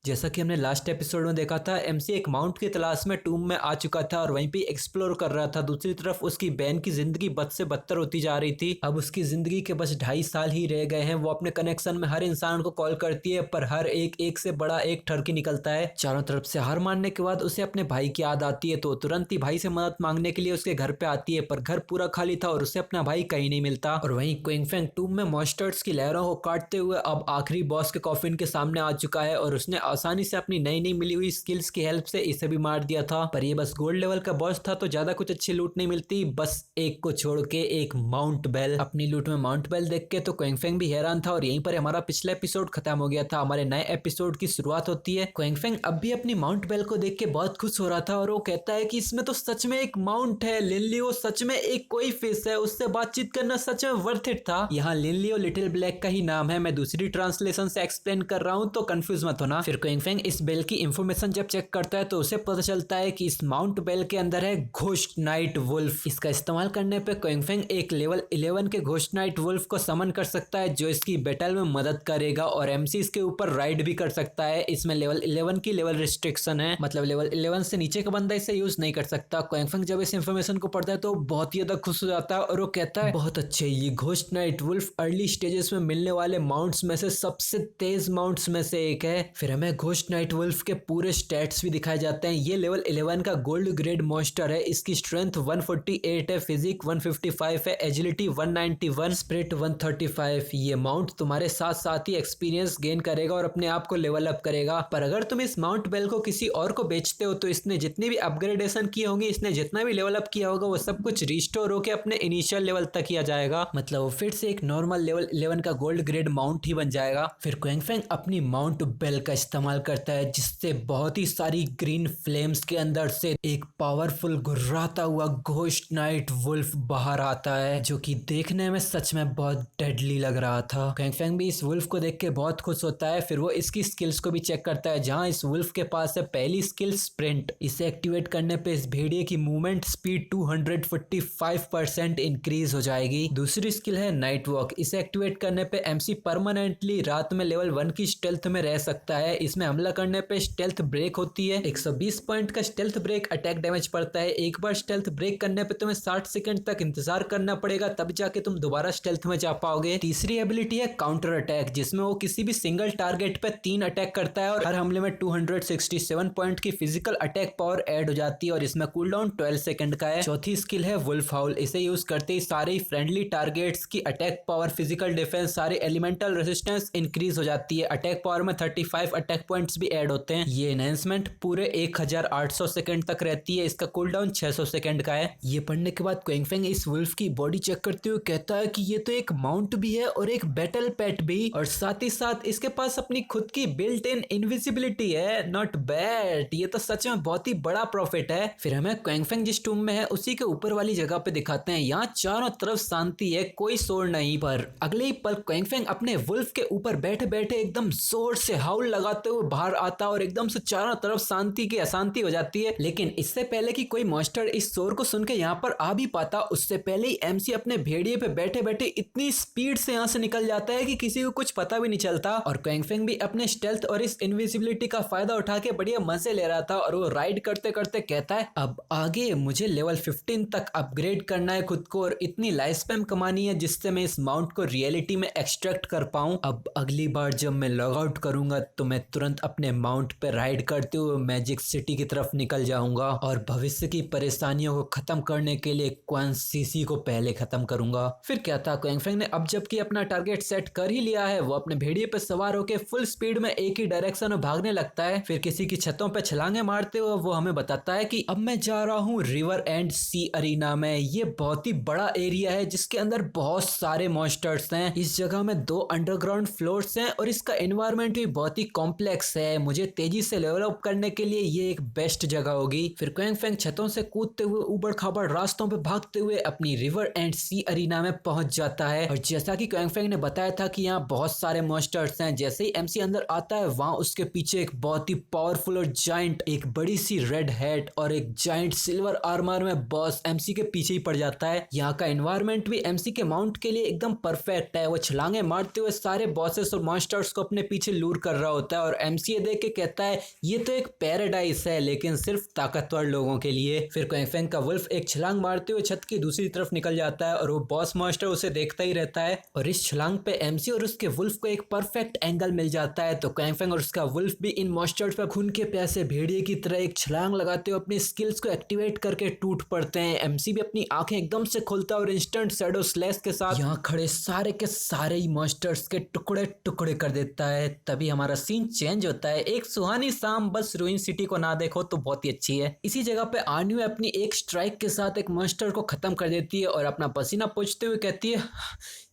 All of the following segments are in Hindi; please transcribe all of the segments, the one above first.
जैसा कि हमने लास्ट एपिसोड में देखा था, एमसी एक माउंट की तलाश में टूम में आ चुका था और वहीं पे एक्सप्लोर कर रहा था। दूसरी तरफ उसकी बहन की जिंदगी बद से बदतर होती जा रही थी। अब उसकी जिंदगी के बस 2.5 साल ही रह गए हैं। वो अपने कनेक्शन में हर इंसान को कॉल करती है, पर हर एक से बड़ा एक ठरकी निकलता है। चारों तरफ से हार मानने के बाद उसे अपने भाई की याद आती है, तो तुरंत ही भाई से मदद मांगने के लिए उसके घर पे आती है, पर घर पूरा खाली था और उसे अपना भाई कहीं नहीं मिलता। और वहीं क्विंगफेंग टूम में मॉन्स्टर्स की लहरों को काटते हुए अब आखिरी बॉस के कॉफिन के सामने आ चुका है और उसने आसानी से अपनी नई नई मिली हुई स्किल्स की हेल्प से इसे भी मार दिया था। पर ये बस गोल्ड लेवल का बॉस था, तो ज्यादा कुछ अच्छी लूट नहीं मिलती, बस एक को छोड़ के एक माउंट बेल। अपनी लूट में माउंट बेल देख के तो क्विंगफेंग भी हैरान था और यहीं पर हमारा पिछला एपिसोड खत्म हो गया था। हमारे नए एपिसोड की शुरुआत होती है। क्विंगफेंग अब भी अपनी माउंट बेल को देख के बहुत खुश हो रहा था और वो कहता है कि इसमें तो सच में एक माउंट है, लिनलियो सच में एक कोई फिश है, उससे बातचीत करना सच में वर्थ इट था। यहाँ लिनलियो लिटिल ब्लैक का ही नाम है, मैं दूसरी ट्रांसलेशन से एक्सप्लेन कर रहा हूँ, तो कंफ्यूज मत होना। फिर क्विंगफेंग इस बेल की इंफॉर्मेशन जब चेक करता है तो उसे पता चलता है कि इस माउंट बेल के अंदर है घोस्ट नाइट वुल्फ। इसका इस्तेमाल करने पे क्विंगफेंग एक लेवल 11 के घोस्ट नाइट वुल्फ को समन कर सकता है, जो इसकी बैटल में मदद करेगा और एमसी इसके ऊपर राइड भी कर सकता है। इसमें लेवल 11 की लेवल रिस्ट्रिक्शन है, मतलब लेवल 11 से नीचे का बंदा इसे यूज नहीं कर सकता। क्विंगफेंग जब इस इंफॉर्मेशन को पढ़ता है तो बहुत ही ज्यादा खुश हो जाता है और वो कहता है बहुत अच्छे, ये ghost night wolf early stages में मिलने वाले माउंट्स में से सबसे तेज माउंट्स में से एक है। फिर हमें घोस्ट नाइट वुल्फ के पूरे स्टैट्स भी दिखाए जाते हैं। ये लेवल 11 का गोल्ड ग्रेड मॉन्स्टर है। इसकी स्ट्रेंथ 148 है, फिजिक 155 है, एजिलिटी 191, स्पिरिट 135। ये माउंट तुम्हारे साथ साथ ही एक्सपीरियंस गेन करेगा और अपने आप को लेवल अप करेगा। पर अगर तुम इस माउंट बेल को किसी और को बेचते हो तो इसने जितनी भी अपग्रेडेशन की होंगी, इसने जितना भी लेवल अप किया होगा, वो सब कुछ रिस्टोर होकर अपने इनिशियल लेवल तक किया जाएगा। मतलब वो फिर से एक नॉर्मल लेवल 11 का गोल्ड ग्रेड माउंट ही बन जाएगा। फिर क्विंगफेंग अपनी माउंट बेल का इस्तेमाल करता है, जिससे बहुत ही सारी ग्रीन फ्लेम्स के अंदर से एक पावरफुल गुर्राता हुआ घोस्ट नाइट वुल्फ बाहर आता है, जो कि देखने में सच में बहुत डेडली लग रहा था। क्विंगफेंग भी इस वुल्फ को देख के बहुत खुश होता है। फिर वो इसकी स्किल्स को भी चेक करता है, जहां इस वुल्फ के पास है पहली स्किल स्प्रिंट। इसे एक्टिवेट करने पे इस भेड़िए की मूवमेंट स्पीड 245% इंक्रीज हो जाएगी। दूसरी स्किल है नाइट वॉक। इसे एक्टिवेट करने पे एमसी परमानेंटली रात में लेवल 1 की स्टेल्थ में रह सकता है। इसमें हमला करने पे स्टेल्थ ब्रेक होती है। 120 पॉइंट का स्टेल्थ ब्रेक अटैक डैमेज पड़ता है। एक बार स्टेल्थ ब्रेक करने पे तुम्हें 60 सेकंड तक इंतजार करना पड़ेगा, तब जाके तुम दोबारा स्टेल्थ में जा पाओगे। तीसरी एबिलिटी है काउंटर अटैक, जिसमें वो किसी भी सिंगल टारगेट पे 3 अटैक करता है और हर हमले में 267 पॉइंट की फिजिकल अटैक पावर ऐड हो जाती है और इसमें कूल डाउन 12 सेकंड का है। चौथी स्किल है वुल्फ हाउल। इसे यूज करते ही सारे फ्रेंडली टारगेट्स की अटैक पावर, फिजिकल डिफेंस, सारे एलिमेंटल रेजिस्टेंस इंक्रीज हो जाती है। अटैक पावर में 35 अटैक पॉइंट्स भी ऐड होते हैं। ये एनहेंसमेंट पूरे 1800 सेकंड तक रहती है। इसका कूल डाउन 600 सेकंड का है। ये पढ़ने के बाद क्विंगफेंग इस वुल्फ की बॉडी चेक करते हुए कहता है कि ये तो एक माउंट भी है और एक बैटल पेट भी, और साथ ही साथ इसके पास अपनी खुद की बिल्ट इन इनविजिबिलिटी है। नॉट बैड, ये तो सच में बहुत ही बड़ा प्रॉफिट है। फिर हमें क्विंगफेंग जिस टूम में है उसी के ऊपर वाली जगह पे दिखाते हैं। यहाँ चारों तरफ शांति है, कोई शोर नहीं। पर अगले ही पल क्विंगफेंग अपने वुल्फ के ऊपर बैठे बैठे एकदम जोर से हाउल लगाते हुए बाहर आता और एकदम से चारों तरफ शांति की अशांति हो जाती है। लेकिन इससे पहले कि कोई मॉन्स्टर इस शोर को सुन के यहाँ पर आ भी पाता, उससे पहले ही एमसी अपने भेड़िए पे बैठे बैठे इतनी स्पीड से यहाँ से निकल जाता है कि किसी को कुछ पता भी नहीं चलता। और क्विंगफेंग भी अपने स्टेल्थ और इस इनविजिबिलिटी का फायदा उठा के बढ़िया मजे ले रहा था और वो राइड करते करते कहता है अब आगे मुझे लेवल 15 तक अपग्रेड करना है खुद को और इतनी लाइफ स्पैम कमानी है जिससे मैं इस माउंट को रियलिटी में एक्सट्रैक्ट कर पाऊं। अब अगली बार जब मैं लॉग आउट करूंगा तो मैं तुरंत अपने माउंट पे राइड करते हुए मैजिक सिटी की तरफ निकल जाऊंगा और भविष्य की परेशानियों को खत्म करने के लिए क्वान सीसी को पहले खत्म करूंगा। फिर क्या था, क्विंगफेंग ने अब जबकि अपना टारगेट सेट कर ही लिया है, वो अपने भेड़िए पे सवार होकर फुल स्पीड में एक ही डायरेक्शन में भागने लगता है। फिर किसी की छतों पे छलांगे मारते हुए वो हमें बताता है कि अब मैं जा रहा हूँ रिवर एंड सी अरीना में। ये बहुत ही बड़ा एरिया है जिसके अंदर बहुत सारे मॉन्स्टर्स हैं। इस जगह में 2 अंडरग्राउंड फ्लोर्स हैं और इसका एनवायरनमेंट भी बहुत ही कॉम्प्लेक्स है। मुझे तेजी से लेवल अप करने के लिए ये एक बेस्ट जगह होगी। फिर क्विंगफेंग छतों से कूदते हुए ऊबड़ खाबड़ रास्तों पे भागते हुए अपनी रिवर एंड सी अरीना में पहुंच जाता है। और जैसा कि क्विंगफेंग ने बताया था कि यहाँ बहुत सारे मॉन्स्टर्स हैं, जैसे ही एमसी अंदर आता है वहां उसके पीछे एक बहुत ही पावरफुल और जाइंट, एक बड़ी सी रेड हेड और एक जाइंट सिल्वर आर्मर में बॉस एमसी के पीछे ही पड़ जाता है। यहाँ का एनवायरनमेंट भी एमसी के माउंट के लिए एकदम परफेक्ट है। वो छलांगे मारते हुए सारे बॉसेस और मॉन्स्टर्स को अपने पीछे लूर कर रहा होता है और और एमसी देख के कहता है ये तो एक पैराडाइस है लेकिन सिर्फ ताकतवर लोगों के लिए। फिर क्वांग का वुल्फ एक छलांग मारते हुए छत की दूसरी तरफ निकल जाता है और वो बॉस मॉन्स्टर उसे देखता ही रहता है और इस छलांग पे एमसी और उसके वुल्फ को एक परफेक्ट एंगल मिल जाता है। तो क्वांग और उसका वुल्फ भी इन मॉन्स्टर्स पर खून के प्यासे भेड़िए की तरह एक छलांग लगाते हुए अपनी स्किल्स को एक्टिवेट करके टूट पड़ते हैं। एमसी भी अपनी आंखें एकदम से खोलता है और इंस्टेंट शैडो स्लैश के साथ यहाँ खड़े सारे के सारे ही मॉन्स्टर्स के टुकड़े टुकड़े कर देता है। तभी हमारा सीन चेंज होता है। एक सुहानी शाम, बस रूइन सिटी को ना देखो तो बहुत ही अच्छी है। इसी जगह पे आन्यू अपनी एक स्ट्राइक के साथ एक मॉन्स्टर को खत्म कर देती है और अपना पसीना पोंछते हुए कहती है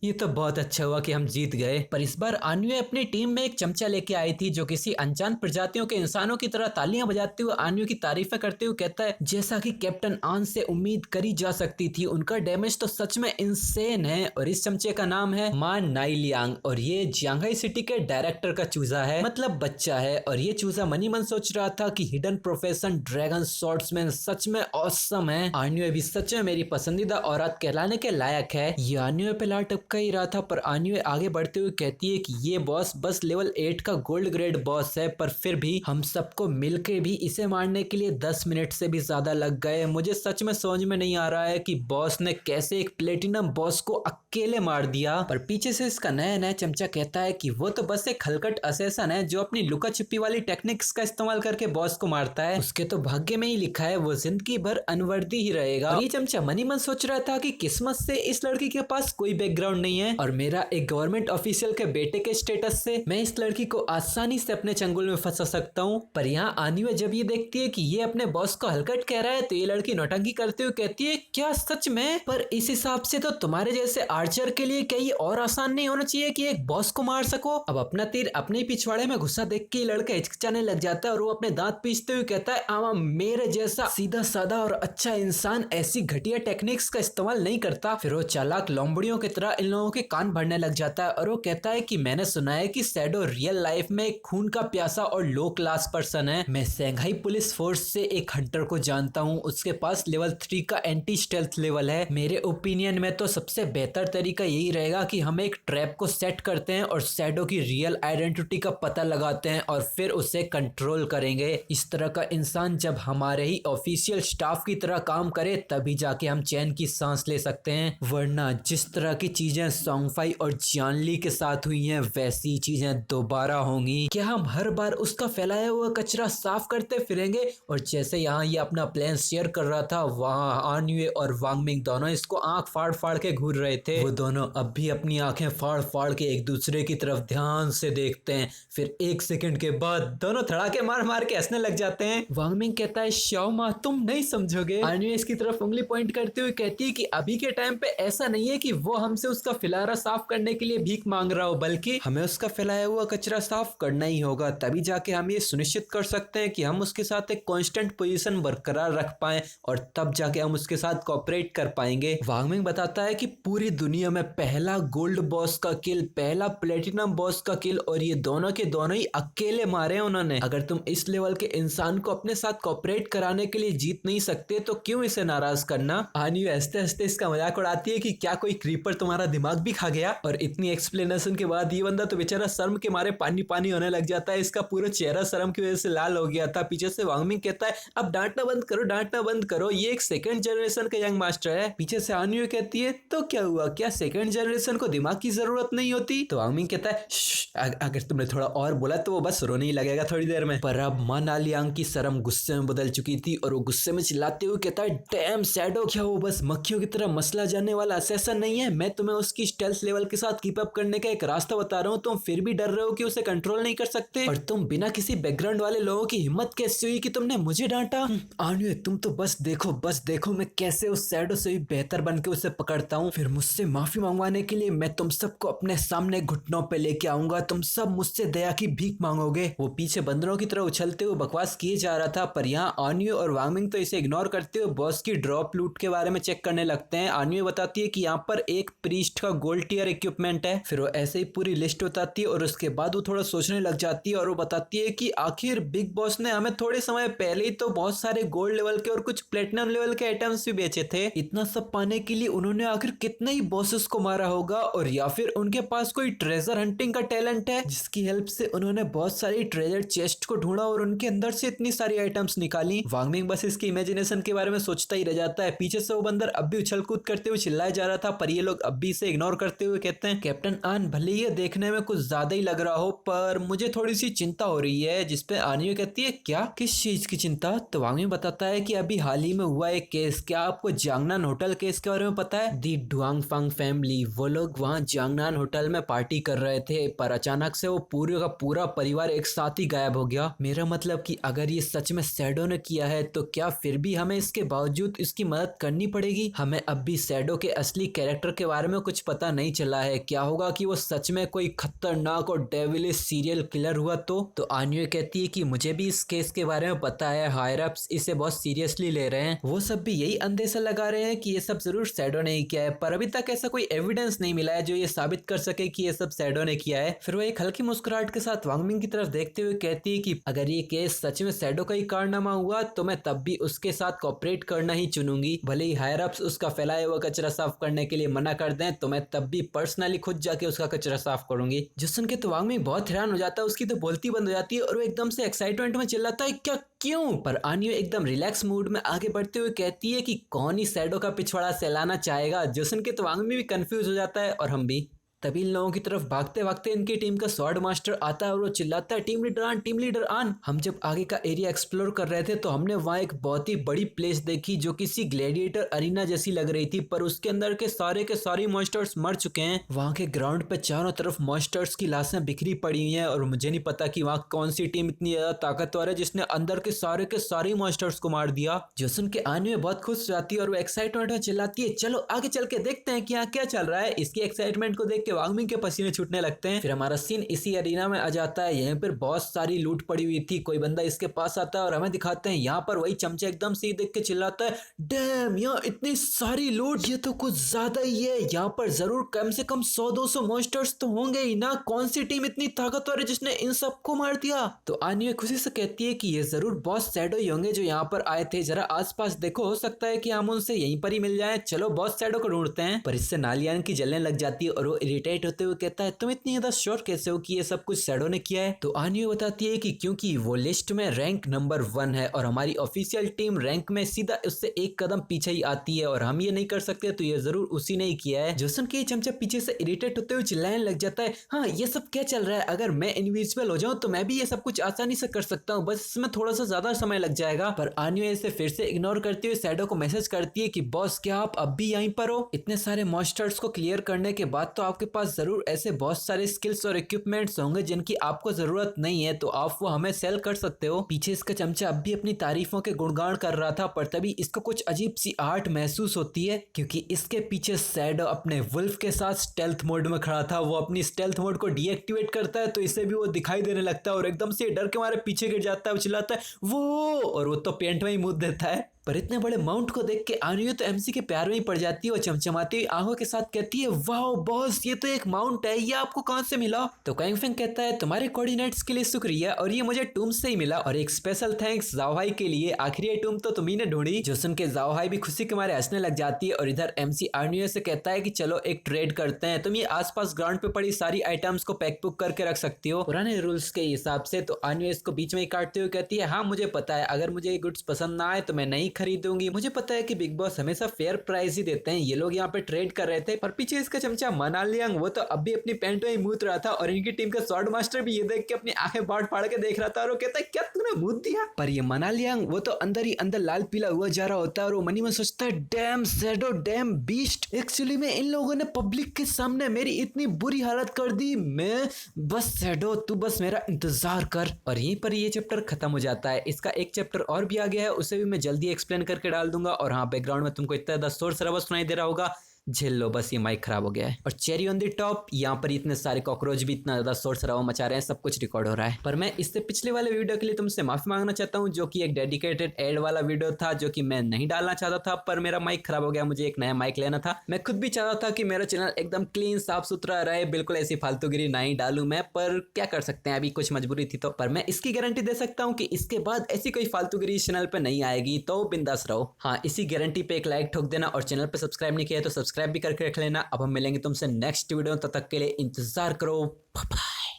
ये तो बहुत अच्छा हुआ कि हम जीत गए। पर इस बार आन्यू अपनी टीम में एक चमचा लेके आई थी जो किसी अनजान प्रजातियों के इंसानों की तरह तालियां बजाते हुए आन्यू की तारीफें करते हुए कहता है जैसा कि कैप्टन आन से उम्मीद करी जा सकती थी, उनका डैमेज तो सच में इंसेन है। और इस चमचे का नाम है मान नाइलियांग और ये जियांगाई सिटी के डायरेक्टर का चूजा है, मतलब बच्चा है। और ये चूजा मनी मन सोच रहा था कि हिडन प्रोफेशन ड्रैगन स्वॉर्ड्समैन सच में ऑसम है। आन्यू भी सच में मेरी पसंदीदा औरत कहलाने के लायक है। ये आन्यू पे लाट टपका ही रहा था पर आन्यू आगे बढ़ते हुए कहती है कि ये बॉस बस लेवल 8 का गोल्ड ग्रेड बॉस है, पर फिर भी हम सबको मिलके भी इसे मारने के लिए 10 मिनट से भी ज्यादा लग गए। मुझे सच में समझ में नहीं आ रहा है कि बॉस ने कैसे एक प्लेटिनम बॉस को अकेले मार दिया। पर पीछे से इसका नया नया चमचा कहता है कि वो तो बस एक हलकट असेसन है जो अपनी लुका छिपी वाली टेक्निक्स का इस्तेमाल करके बॉस को मारता है। उसके तो भाग्य में ही लिखा है वो जिंदगी भर अनवर्दी ही रहेगा। और ये चमचा मनी मन सोच रहा था कि किस्मत से इस लड़की के पास कोई बैकग्राउंड नहीं है और मेरा एक गवर्नमेंट ऑफिशियल के बेटे के स्टेटस से मैं इस लड़की को आसानी से अपने चंगुल में फंसा सकता हूँ। पर यहाँ आन्यू जब ये देखती है कि ये अपने बॉस को हलकट कह रहा है तो ये लड़की नौटंकी करते हुए कहती है क्या सच में? पर इस हिसाब से तो तुम्हारे जैसे आर्चर के लिए कहीं और आसान नहीं होना चाहिए कि एक बॉस को मार सको। अब अपना तीर अपने ही पिछवाड़े में घुसा देख के लड़का हिचकिचाने लग जाता है और वो अपने दांत पीसते हुए कहता है आमा मेरे जैसा सीधा साधा और अच्छा इंसान ऐसी घटिया टेक्निक्स का इस्तेमाल नहीं करता। फिर वो चालाक लोमड़ियों की तरह इन लोगों के कान भरने लग जाता है और वो कहता है कि मैंने सुना है कि शैडो रियल लाइफ में एक खून का प्यासा और लो क्लास पर्सन है। मैं शंघाई पुलिस फोर्स से एक हंटर को जानता हूँ, उसके पास लेवल 3 का एंटी स्टेल्थ लेवल है। मेरे ओपिनियन में तो सबसे बेहतर तरीका यही रहेगा कि हम एक ट्रैप को सेट करते हैं और शैडो की रियल आइडेंटिटी का पता लगाते हैं और फिर उसे कंट्रोल करेंगे। इस तरह का इंसान जब हमारे ही ऑफिशियल स्टाफ की तरह काम करे तभी जाके हम चैन की सांस ले सकते हैं, वरना जिस तरह की चीजें सोंगफाई और जियानली के साथ हुई हैं वैसी चीजें दोबारा होंगी। क्या हम हर बार उसका फैलाया हुआ कचरा साफ करते फिरेंगे? और जैसे यहाँ ये अपना प्लान शेयर कर रहा था वहाँ आन्यू और वांग मिंग दोनों इसको आंख फाड़ फाड़ के घूर रहे थे। वो दोनों अब भी अपनी आंखें फाड़ फाड़ के एक दूसरे की तरफ ध्यान से देखते हैं। फिर एक सेकंड के बाद दोनों धड़ाके मार मार के हंसने लग जाते हैं। वांग मिंग कहता है श्याओमा तुम नहीं समझोगे। आन्यू इसकी तरफ उंगली पॉइंट करते हुए कहती है कि अभी के टाइम पे ऐसा नहीं है कि वो हमसे उसका फिलारा साफ करने के लिए भीख मांग रहा हो, बल्कि हमें उसका फैलाया हुआ कचरा साफ करना ही होगा। तभी जाके हम ये सुनिश्चित कर सकते हैं कि हम उसके साथ एक कांस्टेंट पोजीशन बरकरार रख पाए और तब जाके हम उसके साथ कोऑपरेट कर पाएंगे। वांग मिंग बताता है कि पूरी दुनिया में पहला गोल्ड बॉस का किल, पहला प्लेटिनम बॉस का किल और ये दोनों के दोनों ही अकेले मारे हैं उन्होंने। अगर तुम इस लेवल के इंसान को अपने साथ कोऑपरेट कराने के लिए जीत नहीं सकते तो क्यों इसे नाराज करना। आन्यू हंसते हंसते इसका मजाक उड़ाती है कि क्या कोई क्रीपर तुम्हारा दिमाग भी खा गया। और इतनी एक्सप्लेनेशन के बाद ये बंदा तो बेचारा शर्म के मारे पानी पानी होने लग जाता है। इसका पूरा चेहरा शर्म की वजह से लाल हो गया था। पीछे से वांग मिंग कहता है अब डांटना बंद करो, डांटना बंद करो, ये एक सेकंड जनरेशन का यंग मास्टर है। पीछे से आन्यू कहती है तो क्या हुआ, क्या सेकंड जनरेशन को दिमाग की जरूरत नहीं होती? तो वांग मिंग कहता है अगर तुमने थोड़ा और बोला तो वो बस रोने ही लगेगा थोड़ी देर में। पर अब मान नालियांग की शर्म गुस्से में बदल चुकी थी और वो गुस्से में चिल्लाते हुए कहता है डैम शैडो, क्या वो बस मक्खियों की तरह मसला जानने वाला असेसन नहीं है? मैं तुम्हें उसकी स्टेल्थ लेवल के साथ कीप अप करने का एक रास्ता बता रहा हूँ, तुम फिर भी डर रहे हो कि उसे कंट्रोल नहीं कर सकते। और तुम बिना किसी बैकग्राउंड वाले लोगों की हिम्मत कैसे हुई कि तुमने मुझे डांटा? आन्यू तुम तो बस देखो मैं कैसे उस शैडो से भी बेहतर बन के उसे पकड़ता हूँ। फिर मुझसे माफी मंगवाने के लिए मैं तुम सबको अपने सामने घुटनों पे लेके आऊंगा, तुम सब मुझसे दया की भीख मांगोगे। वो पीछे बंदरों की तरह उछलते हुए बकवास किए जा रहा था पर यहाँ आन्यू और वांग मिंग तो इसे इग्नोर करते हुए बॉस की ड्रॉप लूट के बारे में चेक करने लगते हैं। आन्यू बताती है कि यहाँ पर एक प्रीस्ट का गोल्ड टियर इक्विपमेंट है। फिर वो ऐसे ही पूरी लिस्ट बताती है और उसके बाद वो थोड़ा सोचने लग जाती है और वो बताती है कि आखिर बिग बॉस ने हमें थोड़े समय पहले ही तो बहुत सारे गोल्ड लेवल के और कुछ प्लेटिनम लेवल के आइटम्स भी बेचे थे। इतना सब पाने के लिए उन्होंने आखिर कितने ही बॉसेस को मारा होगा और या फिर उनके पास कोई ट्रेजर हंटिंग का टैलेंट है जिसकी हेल्प से उन्होंने उन्होंने बहुत सारी ट्रेजर चेस्ट को ढूंढा और उनके अंदर से इतनी सारी आइटम्स निकाली। वांग मिंग बस इसकी इमेजिनेशन के बारे में सोचता ही रह जाता है। पीछे से वो बंदर अब भी उछल कूद करते हुए चिल्लाया जा रहा था, पर ये लोग अब भी इसे इग्नोर करते हुए कहते हैं, कैप्टन आन भले ये देखने में कुछ ज्यादा ही लग रहा हो, पर मुझे थोड़ी सी चिंता हो रही है। जिसपे आनियो कहती है, क्या, किस चीज की चिंता? तो वांग मिंग बताता है कि अभी हाल ही में हुआ एक केस, क्या आपको जांगनान होटल केस के बारे में पता है? दी डुआंग फांग फैमिली, वो लोग वहाँ जांगनान होटल में पार्टी कर रहे थे, पर अचानक से वो पूरे का पूरा परिवार एक साथ ही गायब हो गया। मेरा मतलब कि अगर ये सच में शैडो ने किया है तो क्या फिर भी हमें इसके बावजूद इसकी मदद करनी पड़ेगी? हमें अब भी शैडो के असली कैरेक्टर के बारे में कुछ पता नहीं चला है। क्या होगा कि वो सच में कोई खतरनाक और डेविलिश सीरियल किलर हुआ तो आनियो कहती है कि मुझे भी इस केस के बारे में पता है, हायर अप्स इसे बहुत सीरियसली ले रहे हैं। वो सब भी यही अंदेशा लगा रहे हैं कि ये सब जरूर शैडो ने ही किया है, पर अभी तक ऐसा कोई एविडेंस नहीं मिला है जो ये साबित कर सके कि ये सब शैडो ने किया है। फिर वो एक हल्की मुस्कुराहट के साथ वांग मिंग की तरफ देखते हुए कहती है कि अगर ये केस सच में शैडो का ही कारनामा हुआ तो मैं तब भी उसके साथ कोऑपरेट करना ही चुनूंगी। भले ही हायर अप्स उसका फैलाया हुआ कचरा साफ करने के लिए मना कर दें तो मैं तब भी पर्सनली खुद जाके उसका कचरा साफ करूंगी। जो सुन के तो वांग मिंग बहुत हैरान हो जाता है, उसकी तो बोलती बंद हो जाती है और वो एकदम से एक्साइटमेंट में चिल्लाता है, क्या, क्यों? पर आनियो एकदम रिलैक्स मूड में आगे बढ़ते हुए कहती है कि कौन ही शैडो का पिछवाड़ा सहलाना चाहेगा। जो सुन के तो वांग मिंग भी कंफ्यूज हो जाता है और हम भी। तभी इन लोगों की तरफ भागते भागते इनकी टीम का स्वॉर्ड मास्टर आता है और वो चिल्लाता है, टीम लीडर आन, टीम लीडर आन। हम जब आगे का एरिया एक्सप्लोर कर रहे थे तो हमने वहाँ एक बहुत ही बड़ी प्लेस देखी जो किसी ग्लैडिएटर अरीना जैसी लग रही थी, पर उसके अंदर के सारे मॉन्स्टर्स मर चुके हैं। वहाँ के ग्राउंड पे चारों तरफ मॉन्स्टर्स की लाशें बिखरी पड़ी हुई हैं और मुझे नहीं पता कि वहाँ कौन सी टीम इतनी ज्यादा ताकतवर है जिसने अंदर के सारे मॉन्स्टर्स को मार दिया। जो सुन के आने में बहुत खुश हो जाती है और वो एक्साइटमेंट में चिल्लाती है, चलो आगे चल के देखते हैं कि यहाँ क्या चल रहा है। इसकी एक्साइटमेंट को देख के वांग मिंग के पसीने छूटने लगते हैं। फिर हमारा सीन इसी अरीना में आ जाता है। यहाँ पर बहुत सारी लूट पड़ी हुई थी। कोई बंदा इसके पास आता है और हमें दिखाते हैं यहाँ पर वही चमचा एकदम से देख के चिल्लाता है, डैम, यहाँ इतनी सारी लूट, ये तो कुछ ज्यादा ही है। यहाँ पर जरूर कम से कम 100-200 मॉन्स्टर्स तो होंगे ही ना। कौन सी टीम इतनी ताकतवर है जिसने इन सबको मार दिया? तो आनियो खुशी से कहती है कि ये जरूर बॉस शैडो ही होंगे जो यहाँ पर आए थे। जरा आसपास देखो, हो सकता है कि हम उनसे यहीं पर ही मिल जाए। चलो बॉस शैडो को ढूंढते हैं। पर इससे नालियान की जलने लग जाती है और वो इरिटेट होते हुए कहता है, तुम इतनी ज्यादा श्योर कैसे हो कि ये सब कुछ शैडो ने किया है? तो आनियो बताती है कि क्योंकि वो लिस्ट में रैंक नंबर 1 है और हमारी ऑफिशियल टीम रैंक में सीधा उससे एक कदम पीछे ही आती है और हम ये नहीं कर सकते, तो ये जरूर उसी ने ही किया है। जोसन के चमचा पीछे से इरिटेट होते हुए चिल्लाने लग जाता है, हाँ ये सब क्या चल रहा है? अगर मैं इनविजिबल हो जाऊं तो मैं भी ये सब कुछ आसानी से कर सकता हूँ, बस इसमें थोड़ा सा ज्यादा समय लग जाएगा। पर आनियो इसे फिर से इग्नोर करते हुए शैडो को मैसेज करती है कि बॉस क्या आप अब भी यहीं पर हो? इतने सारे मॉन्स्टर्स को क्लियर करने के बाद तो आपके पास जरूर ऐसे बहुत सारे स्किल्स और इक्विपमेंट्स होंगे जिनकी आपको जरूरत नहीं है, तो आप वो हमें सेल कर सकते हो। पीछे इसका चमचा अब भी अपनी तारीफों के गुणगान कर रहा था, पर तभी इसको कुछ अजीब सी आहट महसूस होती है क्योंकि इसके पीछे शैडो अपने वुल्फ के साथ स्टेल्थ मोड में खड़ा था। वो अपनी स्टेल्थ मोड को डीएक्टिवेट करता है तो इसे भी वो दिखाई देने लगता है और एकदम से डर के मारे पीछे गिर जाता है। वो चिल्लाता है वो, और वो तो पेंट में ही मुंह देता है। पर इतने बड़े माउंट को देख के आनियो तो एमसी के प्यार में ही पड़ जाती है और चमचमाती हुई आंखों के साथ कहती है, वाओ बॉस, ये तो एक माउंट है, ये आपको कहां से मिला? तो काइंग फेंग कहता है, तुम्हारे कोऑर्डिनेट्स के लिए शुक्रिया और ये मुझे टूम से ही मिला और एक स्पेशल थैंक्स जाओहाई के लिए। आखिर ये टूम तो तुम्ही ने ढूंढी। जो सुन के जाओहाई भी खुशी के मारे हंसने लग जाती है और इधर एमसी आनियो से कहता है कि चलो एक ट्रेड करते हैं, तुम ये आसपास ग्राउंड पे पड़ी सारी आइटम्स को पैक पुक करके रख सकती हो पुराने रूल्स के हिसाब से। तो आनियो इसको बीच में ही काटते हुए कहती है, हाँ मुझे पता है, अगर मुझे ये गुड्स पसंद ना आए तो मैं नहीं खरीदूंगी। मुझे पता है कि बिग बॉस हमेशा फेयर प्राइस ही देते हैं। ये लोग यहाँ पे ट्रेड कर रहे थे। पर पीछे इसका चमचा मनालियांग, वो तो अब भी अपनी पैंट में ही मूत रहा था और इनकी टीम का स्वॉर्ड मास्टर भी ये देख के अपनी आंखें बाढ़ फाड़ के देख रहा था और वो कहता है, क्या तूने मूत दिया? पर ये मनालियांग वो तो अंदर ही अंदर लाल पीला हुआ जा रहा होता है और वो मनी में सोचता है, dam shadow, dam beast, actually में इन लोगों ने पब्लिक के सामने मेरी इतनी बुरी हालत कर दी। मैं बस शैडो, तू बस मेरा इंतजार कर। और यहीं पर ये चैप्टर खत्म हो जाता है। इसका एक चैप्टर और भी आ गया है, उसे भी मैं जल्दी एक्सप्लेन करके डाल दूंगा। और हाँ, बैकग्राउंड में तुमको इतना ज्यादा शोर शराबा सुनाई दे रहा होगा, झेल लो, बस ये माइक खराब हो गया है। और चेरी ऑन द टॉप, यहाँ पर इतने सारे कॉकरोच भी इतना ज्यादा शोर शराबा मचा रहे हैं, सब कुछ रिकॉर्ड हो रहा है। पर मैं इससे पिछले वाले वीडियो के लिए तुमसे माफी मांगना चाहता हूँ, जो कि एक डेडिकेटेड एड वाला वीडियो था जो कि मैं नहीं डालना चाहता था, पर मेरा माइक खराब हो गया, मुझे एक नया माइक लेना था। मैं खुद भी चाहता था कि मेरा चैनल एकदम क्लीन साफ सुथरा रहे, बिल्कुल ऐसी फालतूगिरी नहीं डालू मैं, पर क्या कर सकते हैं, अभी कुछ मजबूरी थी। तो पर मैं इसकी गारंटी दे सकता हूँ कि इसके बाद ऐसी कोई फालतूगिरी इस चैनल पे नहीं आएगी, तो बिंदास रहो। हाँ, इसी गारंटी पे एक लाइक ठोक देना और चैनल पे सब्सक्राइब नहीं किया है तो सब्सक्राइब भी करके रख लेना। अब हम मिलेंगे तुमसे नेक्स्ट वीडियो, तब तक के लिए इंतजार करो। Bye bye.